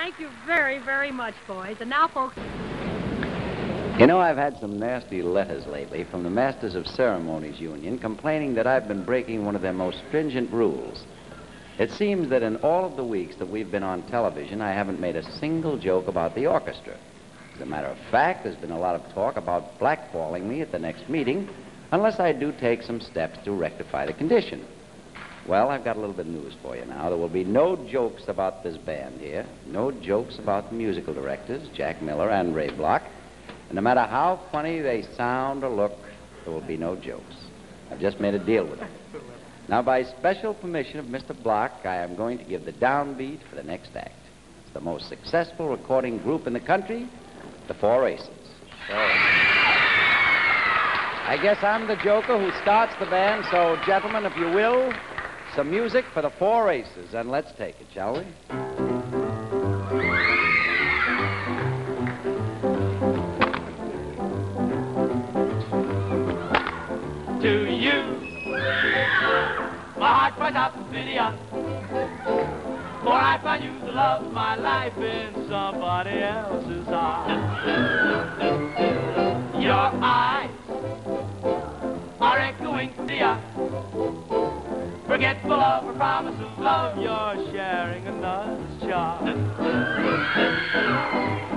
Thank you very, very much, boys. And now, folks... You know, I've had some nasty letters lately from the Masters of Ceremonies Union complaining that I've been breaking one of their most stringent rules. It seems that in all of the weeks that we've been on television, I haven't made a single joke about the orchestra. As a matter of fact, there's been a lot of talk about blackballing me at the next meeting unless I do take some steps to rectify the condition. Well, I've got a little bit of news for you now. There will be no jokes about this band here, no jokes about the musical directors, Jack Miller and Ray Block. And no matter how funny they sound or look, there will be no jokes. I've just made a deal with them. Now, by special permission of Mr. Block, I am going to give the downbeat for the next act. It's the most successful recording group in the country, the Four Aces. So, I guess I'm the joker who starts the band, so gentlemen, if you will, some music for the Four Aces, and let's take it, shall we? To you, my heart cries out for pity, for I find you the love of my life in somebody else's eyes. Your eyes are echoing clear, forgetful of a promise of love. You're sharing another's charm.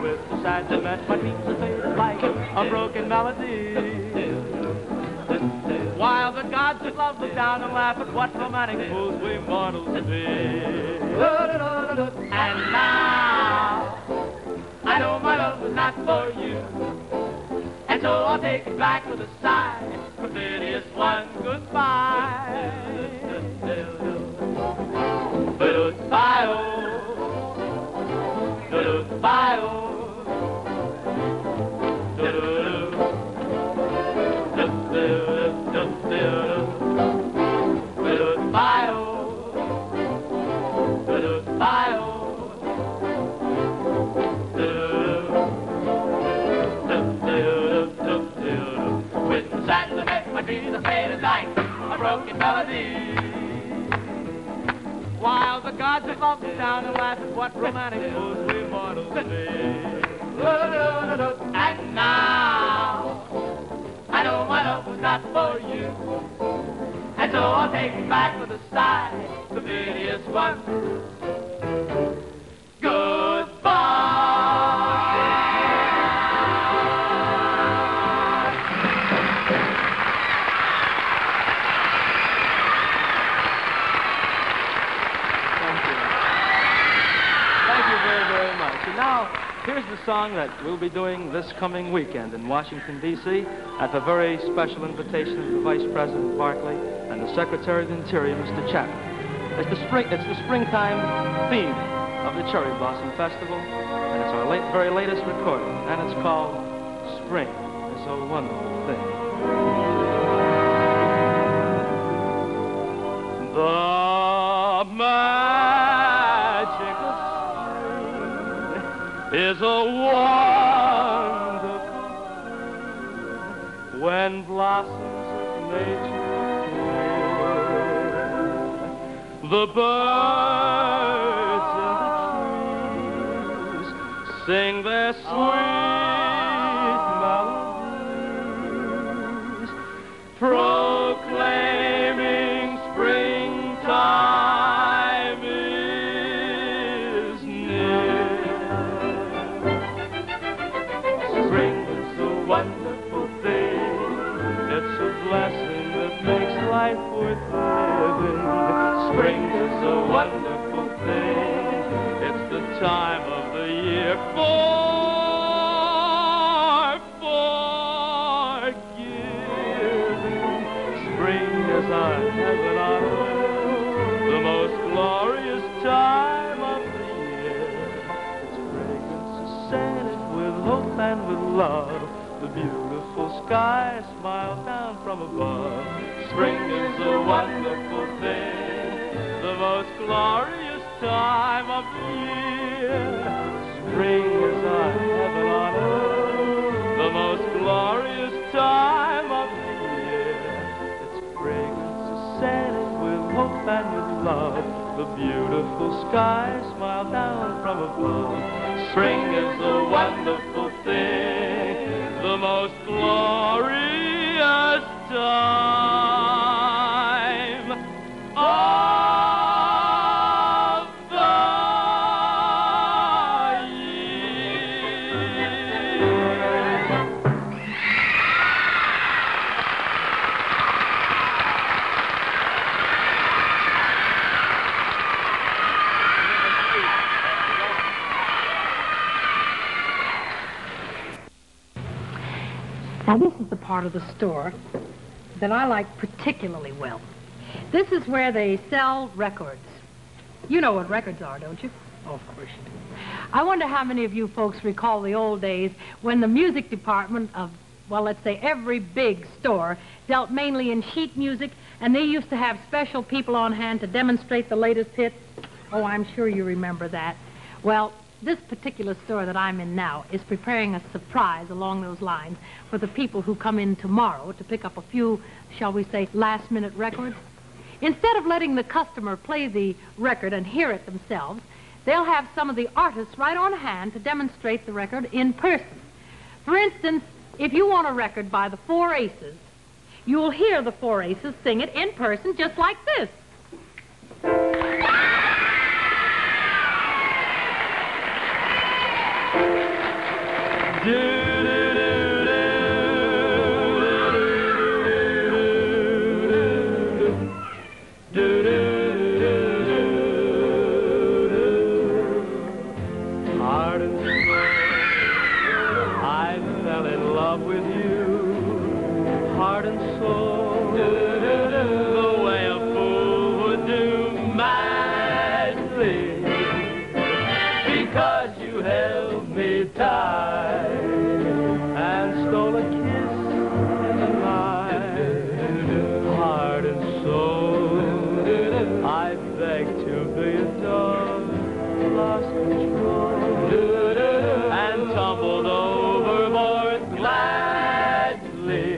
With the sad lament, my dreams are faded like a broken melody. While the gods of love look down and laugh at what romantic fools we mortals be. And now, I know my love was not for you, and so I'll take it back with a sigh, for piteous one, goodbye. With the sad lament, my dreams are faded like a broken melody. While the gods of love sit down and laugh at what romantic fools we mortals be. And now, I know my love was not for you, and so I'll take it back with a sigh, the piteous one. Now, here's the song that we'll be doing this coming weekend in Washington, D.C. at the very special invitation of the Vice President Barclay and the Secretary of the Interior, Mr. Chapman. It's the springtime theme of the Cherry Blossom Festival, and it's our very latest recording, and it's called Spring is a Wonderful Thing. The magic is a wonderful when blossoms of nature bloom. The birds in the trees sing their sweet melodies, proclaiming springtime is near. Spring is a wonderful thing. It's a blessing that makes life worth living. Spring is a wonderful thing. It's the time of the year for giving. Spring is our heaven on earth, the most glorious time of the year. Its fragrance is scented with hope and with love. The beautiful sky smiles down from above. Spring is a wonderful thing, the most glorious time of the year. Spring is our heaven on earth, the most glorious time of the year. Its fragrance is scented with hope and with love. The beautiful skies smile down from above. Spring is a wonderful thing, the most glorious time of the Now, this is the part of the store that I like particularly well. This is where they sell records. You know what records are, don't you? Oh, of course you do. I wonder how many of you folks recall the old days when the music department of, well, let's say every big store dealt mainly in sheet music, and they used to have special people on hand to demonstrate the latest hits. Oh, I'm sure you remember that. Well, this particular store that I'm in now is preparing a surprise along those lines for the people who come in tomorrow to pick up a few, shall we say, last-minute records. Instead of letting the customer play the record and hear it themselves, they'll have some of the artists right on hand to demonstrate the record in person. For instance, if you want a record by the Four Aces, you'll hear the Four Aces sing it in person just like this. Heart and soul, I fell in love with you. Heart and soul, the way a fool would do madly, because you held me tight and stole a kiss in the night. Heart and soul, I beg to be adored, lost control, and tumbled overboard gladly.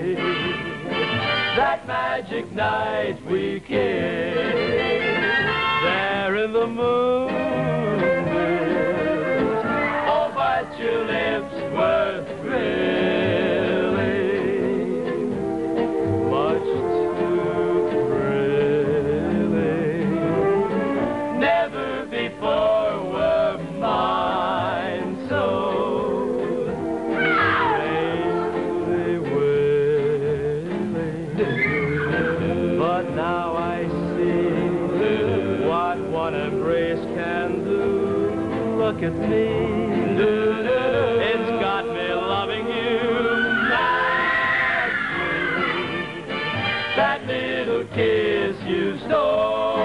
That magic night we kissed, there in the moonlit. Oh, but your lips were thrilling, much too thrilling. Never before were mine so strangely willing. But now I see what one embrace can do. Look at me, it's got me loving you madly. That little kiss you stole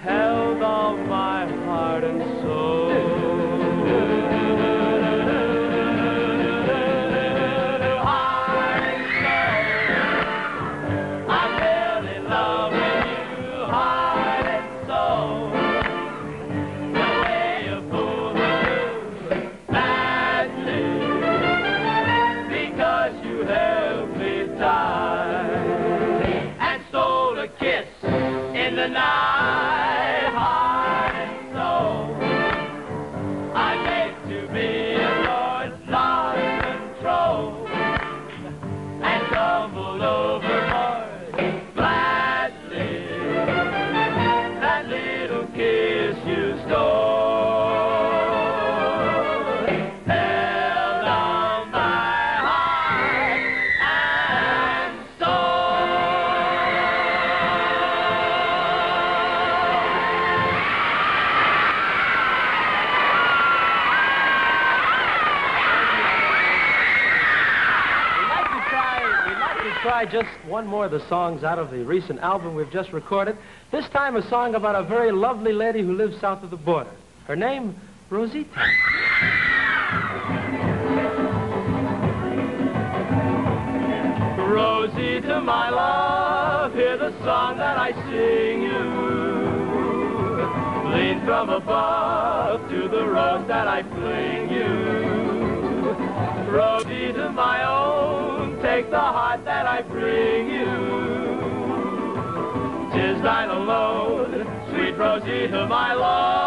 held all my heart and soul. Heart and soul, I fell in love with you. Heart and soul, the way a fool would do madly, because you held me tight and stole a kiss in the night. Heart and soul, I beg to be adored, lost control, and tumbled overboard gladly. That little kiss you stole held on my heart and We'd like to try just one more of the songs out of the recent album we've just recorded. This time a song about a very lovely lady who lives south of the border. Her name, Rosita. Rosita, my love, hear the song that I sing you. Lean from above to the rose that I fling you. Rosita, my own, take the heart that I bring you. dine alone, sweet Rosita, my love.